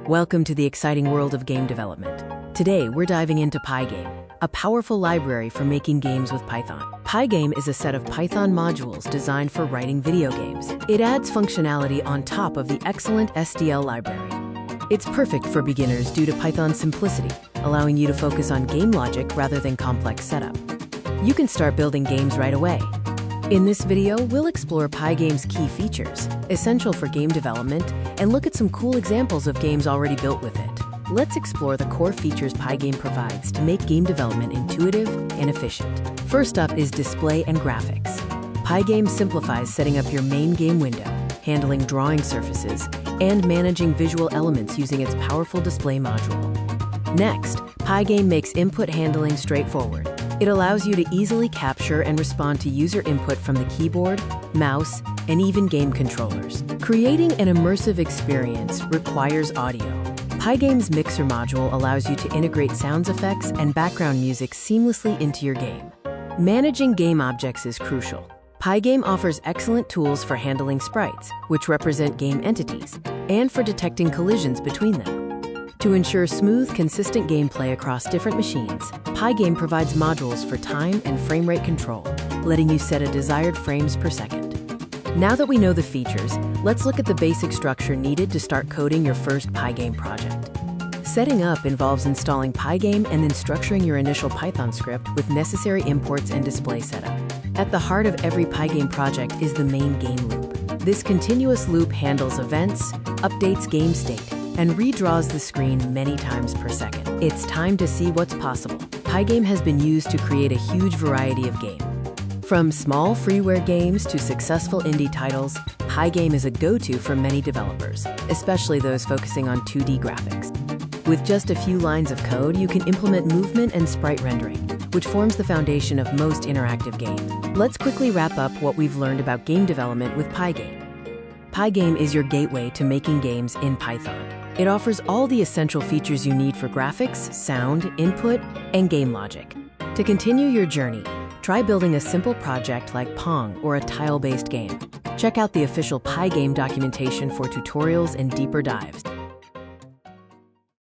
Welcome to the exciting world of game development. Today, we're diving into Pygame, a powerful library for making games with Python. Pygame is a set of Python modules designed for writing video games. It adds functionality on top of the excellent SDL library. It's perfect for beginners due to Python's simplicity, allowing you to focus on game logic rather than complex setup. You can start building games right away. In this video, we'll explore Pygame's key features, essential for game development, and look at some cool examples of games already built with it. Let's explore the core features Pygame provides to make game development intuitive and efficient. First up is display and graphics. Pygame simplifies setting up your main game window, handling drawing surfaces, and managing visual elements using its powerful display module. Next, Pygame makes input handling straightforward. It allows you to easily capture and respond to user input from the keyboard, mouse, and even game controllers. Creating an immersive experience requires audio. Pygame's mixer module allows you to integrate sound effects and background music seamlessly into your game. Managing game objects is crucial. Pygame offers excellent tools for handling sprites, which represent game entities, and for detecting collisions between them. To ensure smooth, consistent gameplay across different machines, Pygame provides modules for time and frame rate control, letting you set a desired frames per second. Now that we know the features, let's look at the basic structure needed to start coding your first Pygame project. Setting up involves installing Pygame and then structuring your initial Python script with necessary imports and display setup. At the heart of every Pygame project is the main game loop. This continuous loop handles events, updates game state, and redraws the screen many times per second. It's time to see what's possible. Pygame has been used to create a huge variety of games. From small freeware games to successful indie titles, Pygame is a go-to for many developers, especially those focusing on 2D graphics. With just a few lines of code, you can implement movement and sprite rendering, which forms the foundation of most interactive games. Let's quickly wrap up what we've learned about game development with Pygame. Pygame is your gateway to making games in Python. It offers all the essential features you need for graphics, sound, input, and game logic. To continue your journey, try building a simple project like Pong or a tile-based game. Check out the official Pygame documentation for tutorials and deeper dives.